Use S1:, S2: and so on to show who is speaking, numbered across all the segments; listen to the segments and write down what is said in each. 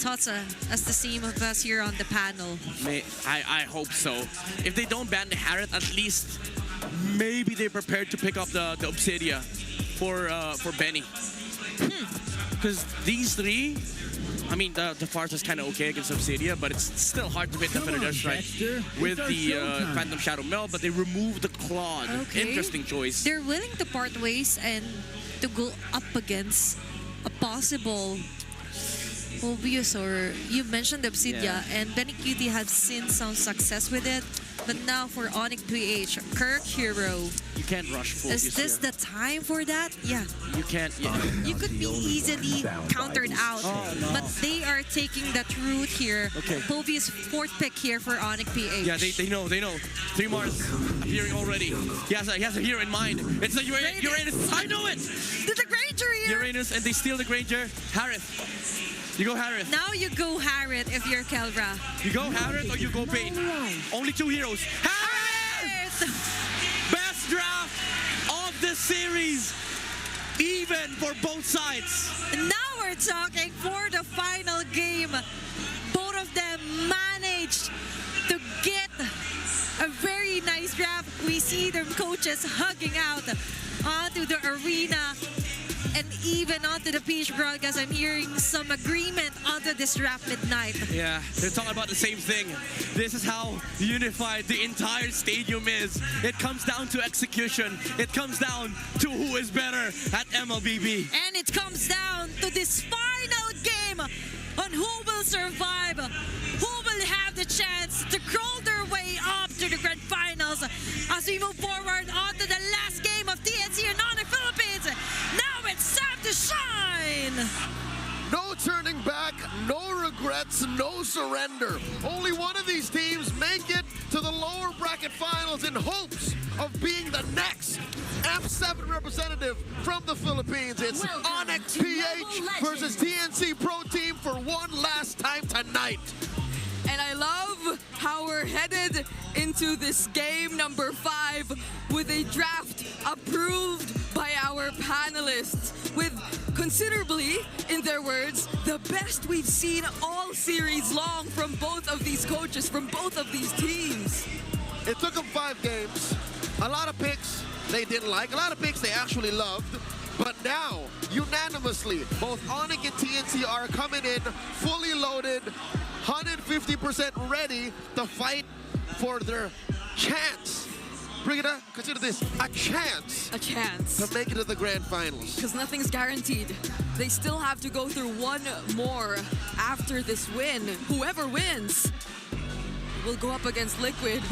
S1: thoughts as the same of us here on the panel.
S2: I hope so. If they don't ban the Harriet, at least maybe they're prepared to pick up the Obsidia for Benny. Because these three, I mean, the Farce is kind of okay against Obsidia, but it's still hard to hit the Feather Dust Strike with the Phantom Shadow Meld, but they remove the Claude.
S1: Okay.
S2: Interesting choice.
S1: They're willing to part ways and to go up against a possible Mobius, or you mentioned Obsidia, and Benny Cutie have seen some success with it. But now for ONIC PH, Kirk Hero.
S2: You can't rush full.
S1: Is this the time for that? Yeah.
S2: You can't. Yeah.
S1: You could be easily countered out, but they are taking that route here.
S2: Okay.
S1: Mobius fourth pick here for ONIC PH.
S2: Yeah, they know. 3 Mars appearing already. He has a hero in mind. It's a Uranus. I know it!
S1: The Granger here!
S2: Uranus, and they steal the Granger. Harith. You go Harith.
S1: Now you go Harith if you're Kelra.
S2: You go Harith or you go Bane. Only 2 heroes. Harith! Best draft of the series. Even for both sides.
S1: Now we're talking for the final game. Both of them managed to get a very nice draft. We see their coaches hugging out onto the arena. And even onto the pitch broadcast, I'm hearing some agreement onto this draft midnight.
S2: Yeah, they're talking about the same thing. This is how unified the entire stadium is. It comes down to execution. It comes down to who is better at MLBB.
S1: And it comes down to this final game on who will survive, who will have the chance to crawl their way up to the grand finals as we move forward onto the last game of TNC and ONIC Philippines. Now it's time to shine!
S3: No turning back, no regrets, no surrender. Only one of these teams make it to the lower bracket finals in hopes of being the next M7 representative from the Philippines. It's ONIC PH versus TNC Pro Team for one last time tonight.
S4: And I love how we're headed into this game number 5 with a draft approved by our panelists with considerably, in their words, the best we've seen all series long from both of these coaches, from both of these teams.
S3: It took them 5 games. A lot of picks they didn't like, a lot of picks they actually loved. But now, unanimously, both ONIC and TNC are coming in fully loaded, 150% ready to fight for their chance. Brigitte, consider this a chance.
S4: A chance.
S3: To make it to the grand finals.
S4: Because nothing's guaranteed. They still have to go through one more after this win. Whoever wins will go up against Liquid.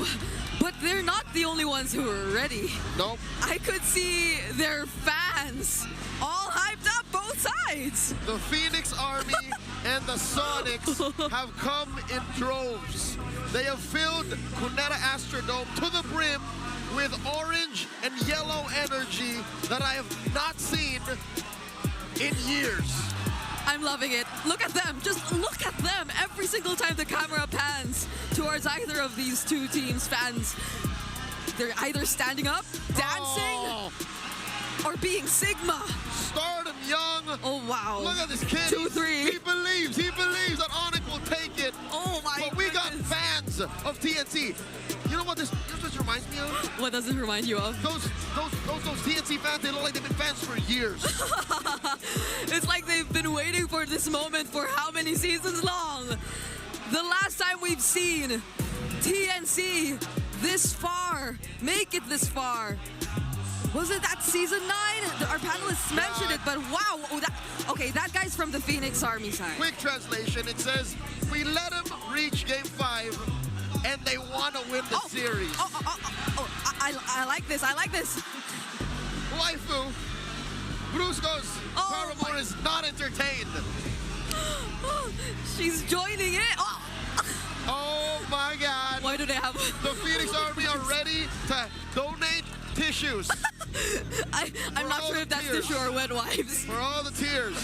S4: But they're not the only ones who are ready.
S3: Nope.
S4: I could see their fans all hyped up both sides.
S3: The Phoenix Army and the Sonics have come in droves. They have filled Cuneta Astrodome to the brim with orange and yellow energy that I have not seen in years.
S4: I'm loving it. Look at them. Just look at them. Every single time the camera pans towards either of these two teams' fans, they're either standing up, dancing, or being Sigma.
S3: Stardom Young.
S4: Oh, wow.
S3: Look at this kid.
S4: 2-3.
S3: He believes that ONIC will take it.
S4: Oh, my
S3: But we got
S4: goodness.
S3: fans of TNC. You know what this reminds me of?
S4: What does it remind you of?
S3: Those TNC fans, they look like they've been fans for years.
S4: It's like they've been waiting for this moment for how many seasons long? The last time we've seen TNC this far, make it this far, was it that season 9? Our panelists mentioned it, but wow. Okay, that guy's from the Phoenix Army side.
S3: Quick translation, it says, we let them reach game 5 and they want to win the series.
S4: I like this, I like this.
S3: Waifu, Brusco's Paramore is not entertained.
S4: She's joining in.
S3: Oh my God.
S4: Why do they have...
S3: The Phoenix Army are ready to donate tissues.
S4: I'm not sure if that's tissue or wet wipes.
S3: For all the tears.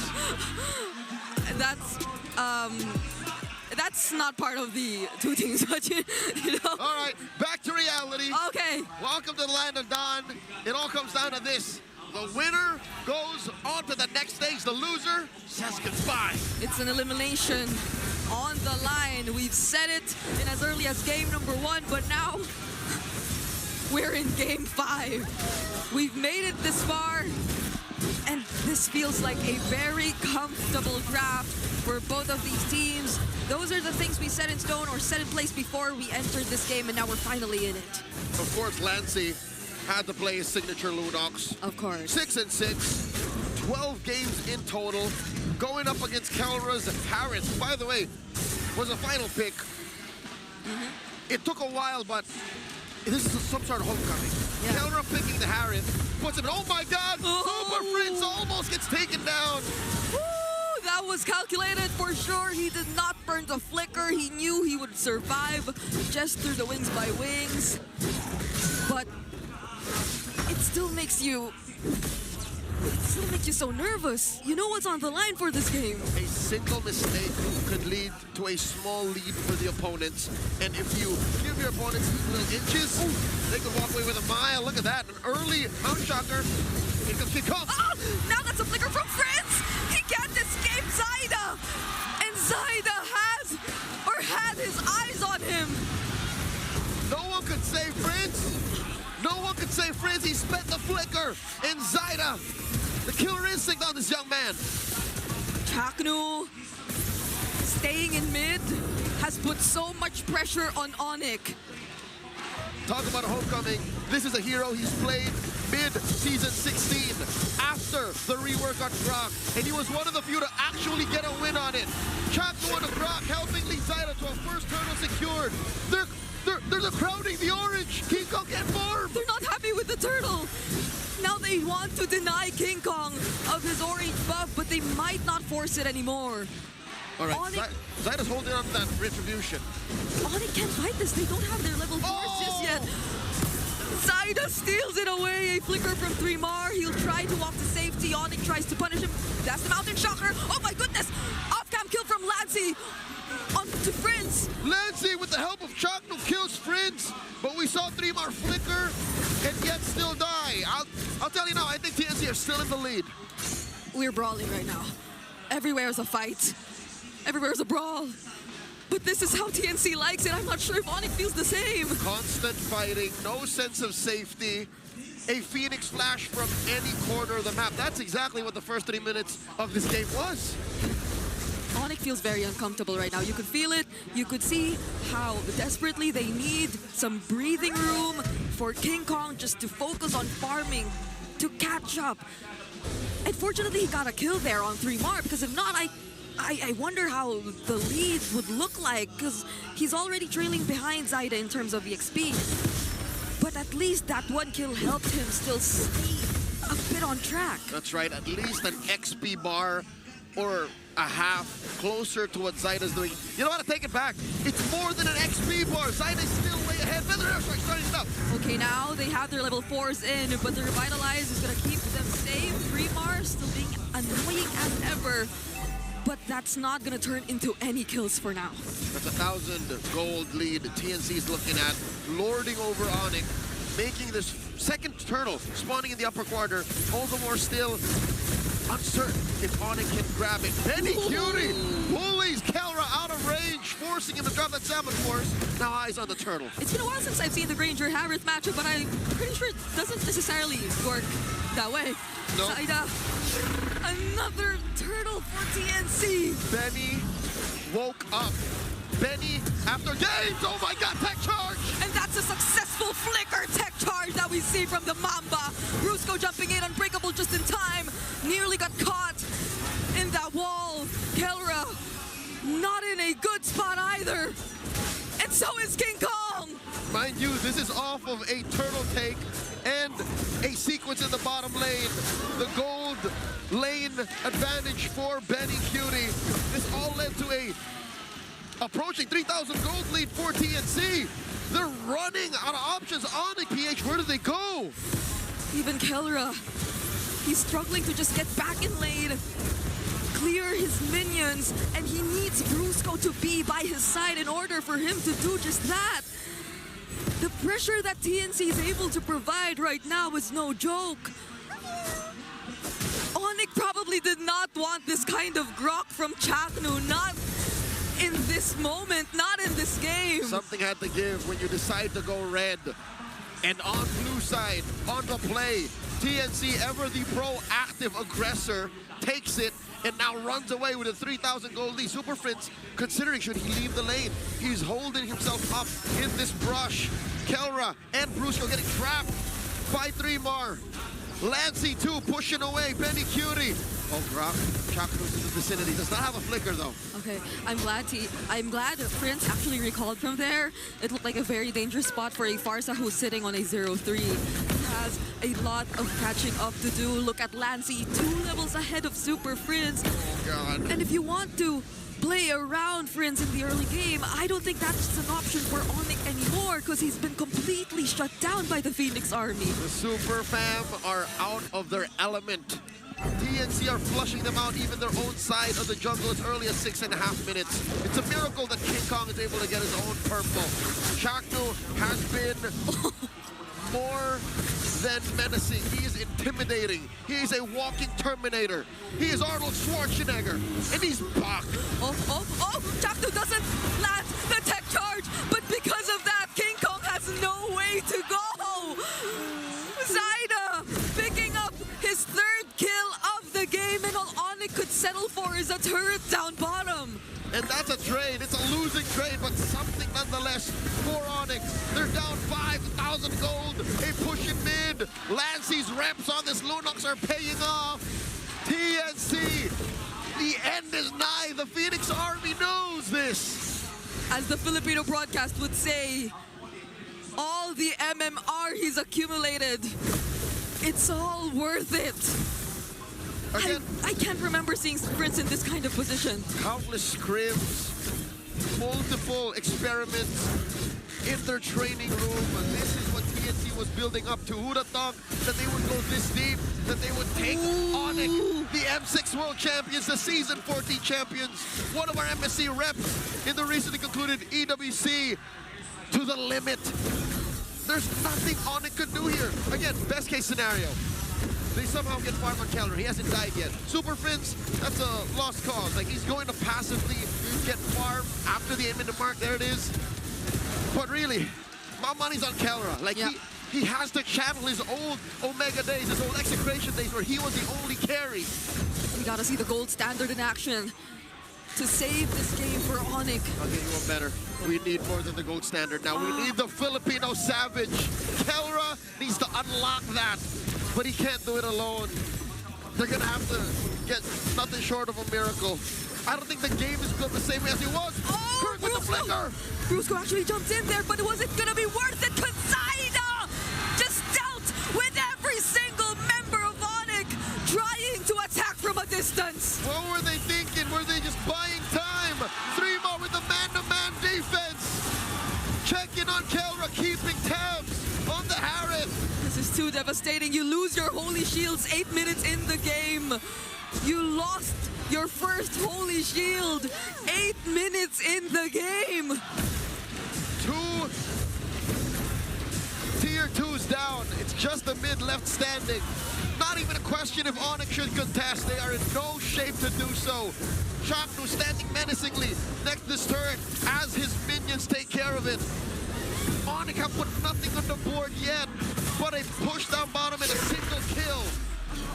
S4: That's not part of the two teams, but you know.
S3: All right, back to reality.
S4: Okay.
S3: Welcome to the land of Dawn. It all comes down to this. The winner goes on to the next stage. The loser says goodbye.
S4: It's an elimination on the line. We've said it in as early as game number 1, but now we're in game 5. We've made it this far, and this feels like a very comfortable draft for both of these teams. Those are the things we set in stone or set in place before we entered this game, and now we're finally in it.
S3: Of course, Lancy had to play his signature Lunox.
S4: Of course.
S3: 6-6, 12 games in total, going up against Kelra's Harris, who, by the way, was a final pick. It took a while, but this is some sort of homecoming.
S4: Yeah.
S3: Kelra picking the Harris, puts him, oh my God, Super Prince almost gets taken down.
S4: Woo, that was calculated for sure. He did not burn the flicker. He knew he would survive just through the wings by wings. But it still makes you so nervous. You know what's on the line for this game.
S3: A single mistake could lead to a small lead for the opponents. And if you give your opponents little inches, they could walk away with a mile. Look at that, an early Mount Shocker. Here comes King Kong.
S4: Oh, now that's a flicker from Fritz. He can't escape Zaida. And Zaida had his eyes on him.
S3: No one could save Prince. No one could save Prince. He spent the flicker. And Zaida, the killer instinct on this young man.
S4: Chaknu staying in mid has put so much pressure on ONIC.
S3: Talk about a homecoming. This is a hero he's played mid-season 16 after the rework on Croc. And he was one of the few to actually get a win on it. Chaknu on the Croc helping lead Zaida to a first turtle secured. They're crowding the orange. King Kong can't farm.
S4: They're not happy with the turtle. Now they want to deny King Kong of his orange buff, but they might not force it anymore.
S3: All right, Zaida's holding on to that retribution.
S4: ONIC can't fight this. They don't have their level 4s just yet. Zaida steals it away. A flicker from 3mar. He'll try to walk to safety. ONIC tries to punish him. That's the Mountain Shocker. Oh my goodness. Off-cam kill from Lancy. On to Prince.
S3: Lancy, with the help of Chaknu, kills Prince. But we saw 3mar flicker and yet still die. I'll tell you now, I think TNC are still in the lead.
S4: We're brawling right now. Everywhere is a fight. Everywhere is a brawl. But this is how TNC likes it. I'm not sure if ONIC feels the same.
S3: Constant fighting, no sense of safety. A Phoenix flash from any corner of the map. That's exactly what the first 3 minutes of this game was.
S4: ONIC feels very uncomfortable right now. You could feel it. You could see how desperately they need some breathing room for King Kong just to focus on farming, to catch up. And fortunately, he got a kill there on 3mar, because if not, I wonder how the lead would look like, because he's already trailing behind Zaida in terms of the XP. But at least that one kill helped him still stay a bit on track.
S3: That's right, at least an XP bar or a half closer to what Zaida's doing. You know what, I take it back. It's more than an XP bar. Zaida's still way ahead. Feather Airstrike starting it up.
S4: Okay, now they have their level 4s in, but the Revitalize is going to keep them safe. 3mar still being annoying as ever. But that's not going to turn into any kills for now.
S3: That's 1,000 gold lead TNC's looking at, lording over ONIC, making this second turtle spawning in the upper corner. Voldemort still uncertain if ONIC can grab it. Benny Cutie bullies Kelra out of range, forcing him to drop that Salmon Force. Now eyes on the turtle.
S4: It's been a while since I've seen the Granger Harris matchup, but I'm pretty sure it doesn't necessarily work that way.
S3: No.
S4: Zaida, another turtle for TNC.
S3: Benny woke up. Benny, after games, oh my God, tech charge!
S4: And that's a successful flicker tech charge that we see from the Mamba. Brusco jumping in, unbreakable just in time. Nearly got caught in that wall. Kelra, not in a good spot either. And so is King Kong.
S3: Mind you, this is off of a turtle take and a sequence in the bottom lane. The gold lane advantage for Benny Cutie. This all led to a approaching 3,000 gold lead for TNC. They're running out of options. ONIC, PH, where do they go?
S4: Even Kelra, he's struggling to just get back in lane, clear his minions, and he needs Brusco to be by his side in order for him to do just that. The pressure that TNC is able to provide right now is no joke. definitely did not want this kind of grok from Chaknu. Not in this moment, not in this game.
S3: Something had to give when you decide to go red. And on blue side, on the play, TNC, ever the proactive aggressor, takes it and now runs away with a 3,000 gold lead. Super Prince, considering should he leave the lane, he's holding himself up in this brush. Kelra and Brusco getting trapped by 3 more. Lancey too, pushing away. Benny Cutie. Oh, Grok. Chaknu's in the vicinity. Does not have a flicker though.
S4: Okay, I'm glad Prince actually recalled from there. It looked like a very dangerous spot for a Farsa who's sitting on a 0-3. He has a lot of catching up to do. Look at Lancey, 2 levels ahead of Super Prince.
S3: Oh, God.
S4: And if you want to play around Prince in the early game, I don't think that's an option for ONIC anymore because he's been completely shut down by the Phoenix Army.
S3: The Super Fam are out of their element. TNC are flushing them out, even their own side of the jungle as early as 6.5 minutes. It's a miracle that King Kong is able to get his own purple. Chaknu has been more than menacing. He is intimidating. He is a walking Terminator. He is Arnold Schwarzenegger, and he's back.
S4: Oh, Chaknu doesn't land the tech charge, but because of that, King Kong has no way to go. Zaida picking up his 3rd kill of the game, and all ONIC could settle for is a turret down bottom.
S3: And that's a trade. It's a losing trade, but something nonetheless for ONIC. They're down 5,000 gold. They push in mid. Lancey's reps on this Lunox are paying off. TNC, the end is nigh. The Phoenix Army knows this.
S4: As the Filipino broadcast would say, all the MMR he's accumulated, it's all worth it.
S3: Again,
S4: I can't remember seeing Prince in this kind of position.
S3: countless scrims, multiple experiments in their training room. And this is what TNC was building up to. Who'd have thought that they would go this deep, that they would take ONIC, the M6 World Champions, the Season 14 champions, one of our MSC reps in the recently concluded EWC, to the limit. There's nothing ONIC could do here. Again, best case scenario. They somehow get farm on Kelra. He hasn't died yet. Super Prince, that's a lost cause. Like, he's going to passively get farm after the 8-minute mark. There it is. But really, my money's on Kelra. Like,
S4: yeah.
S3: he has to channel his old Omega days, his old execration days where he was the only carry.
S4: We gotta see the gold standard in action to save this game for ONIC.
S3: I'll get you one better. We need more than the gold standard now. We need the Filipino savage. Kelra needs to unlock that, but he can't do it alone. They're gonna have to get nothing short of a miracle. I don't think the game is built the same way as it was.
S4: Oh,
S3: Kirk with the flicker!
S4: Brusco actually jumped in there, but was it gonna be worth it? Kazaida just dealt with every single member of ONIC trying to attack from a distance.
S3: What were they thinking? Were they just buying time? 3 more with the man-to-man defense. Checking on Kelra, keeping tabs on the Harris.
S4: This is too devastating. You lose your holy shields 8 minutes in the game. You lost your first holy shield 8 minutes in the game.
S3: 2 tier 2s down. It's just the mid left standing. Not even a question if ONIC should contest. They are in no shape to do so. Chaknu standing menacingly next to this turret as his minions take care of it. ONIC have put nothing on the board yet, but a push down bottom and a single kill.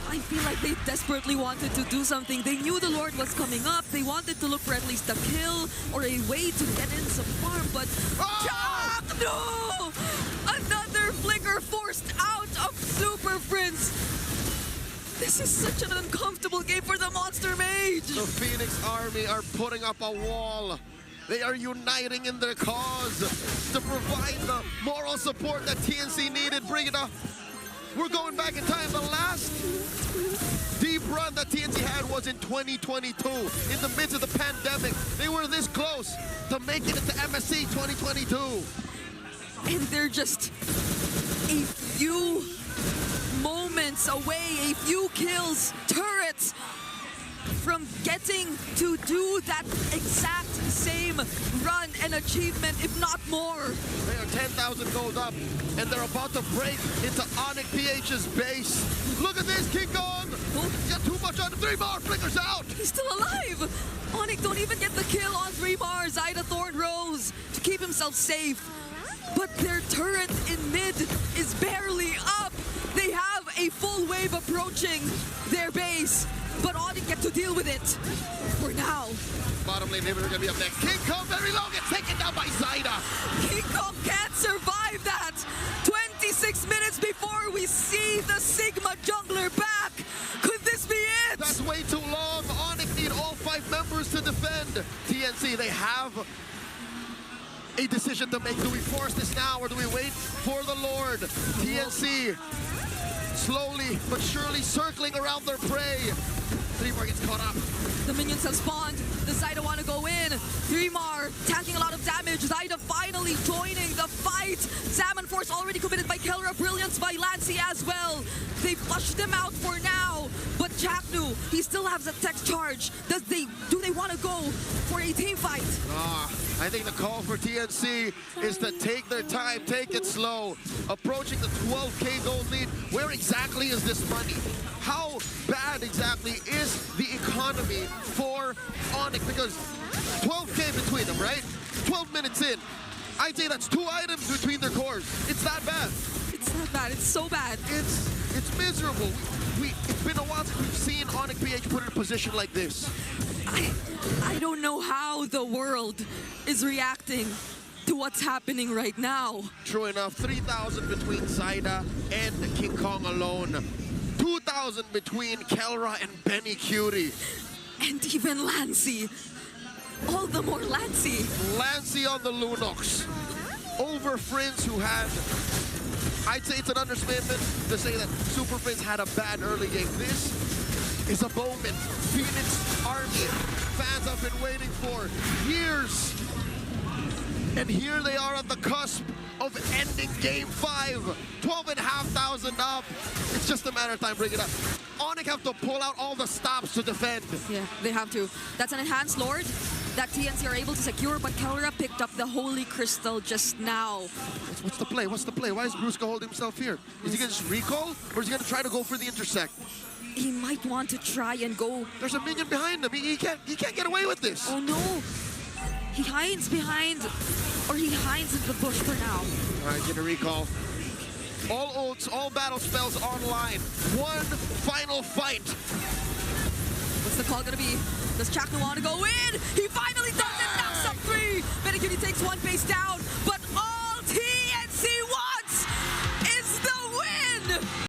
S4: I feel like they desperately wanted to do something. They knew the Lord was coming up. They wanted to look for at least a kill or a way to get in some farm, but Chaknu! Another flicker forced out of Super Prince. This is such an uncomfortable game for the Monster Mage.
S3: The Phoenix Army are putting up a wall. They are uniting in their cause to provide the moral support that TNC needed. Bring it up. We're going back in time. The last deep run that TNC had was in 2022. In the midst of the pandemic, they were this close to making it to MSC 2022.
S4: And they're just a few moments away, a few kills, turrets, from getting to do that exact same run. And an achievement, if not more.
S3: They are 10,000 gold up, and they're about to break into ONIC PH's base. Look at this, King Kong! He's got too much on him. 3 more, flickers out!
S4: He's still alive! ONIC don't even get the kill on 3 Mars. Ida Thorn Rose to keep himself safe. But their turret in mid is barely up. They have a full wave approaching their base, but ONIC get to deal with it for now.
S3: Bottom lane, maybe they're gonna be up next. King Kong very low, gets taken down by Zyda.
S4: King Kong can't survive that. 26 minutes before we see the Sigma jungler back. Could this be it?
S3: That's way too long. ONIC need all 5 members to defend. TNC, they have a decision to make. Do we force this now, or do we wait for the Lord? TNC slowly but surely circling around their prey. 3 more gets caught up.
S4: The minions have spawned. The Zyda want to go in. 3mar tanking a lot of damage. Zyda finally joining the fight. Salmon Force already committed by Kelra. Brilliance by Lancy as well. They flushed them out for now. But Chaknu, he still has a tech charge. Do they want to go for a team fight?
S3: I think the call for TNC is to take their time, take it slow. Approaching the 12K gold lead. Where exactly is this money? How bad exactly is the economy for ONIC? Because 12K between them, right? 12 minutes in. I'd say that's 2 items between their cores. It's that bad.
S4: It's not bad. It's so bad.
S3: It's miserable. It's been a while since we've seen ONIC PH put in a position like this.
S4: I don't know how the world is reacting to what's happening right now.
S3: True enough, 3,000 between Zyda and King Kong alone. 2,000 between Kelra and Benny Cutie.
S4: And even Lancy. All the more Lancy.
S3: Lancy on the Lunox. Over Friends, who had, I'd say it's an understatement to say that Super Friends had a bad early game. This is a moment Phoenix Army fans have been waiting for years. And here they are at the cusp of ending Game 5. 12,500 up. It's just a matter of time. Bring it up. ONIC have to pull out all the stops to defend.
S4: Yeah, they have to. That's an enhanced Lord that TNC are able to secure, but Kelra picked up the Holy Crystal just now.
S3: What's the play? What's the play? Why is Brusca holding himself here? Is he going to just recall? Or is he going to try to go for the intersect?
S4: He might want to try and go.
S3: There's a minion behind him. He can't get away with this.
S4: Oh no. He hides behind, or he hides in the bush for now.
S3: All right, get a recall. All ults, all battle spells online. One final fight.
S4: What's the call gonna be? Does Chaknu want to go in? He finally does it! Knocks up 3! Medicity takes 1 base down.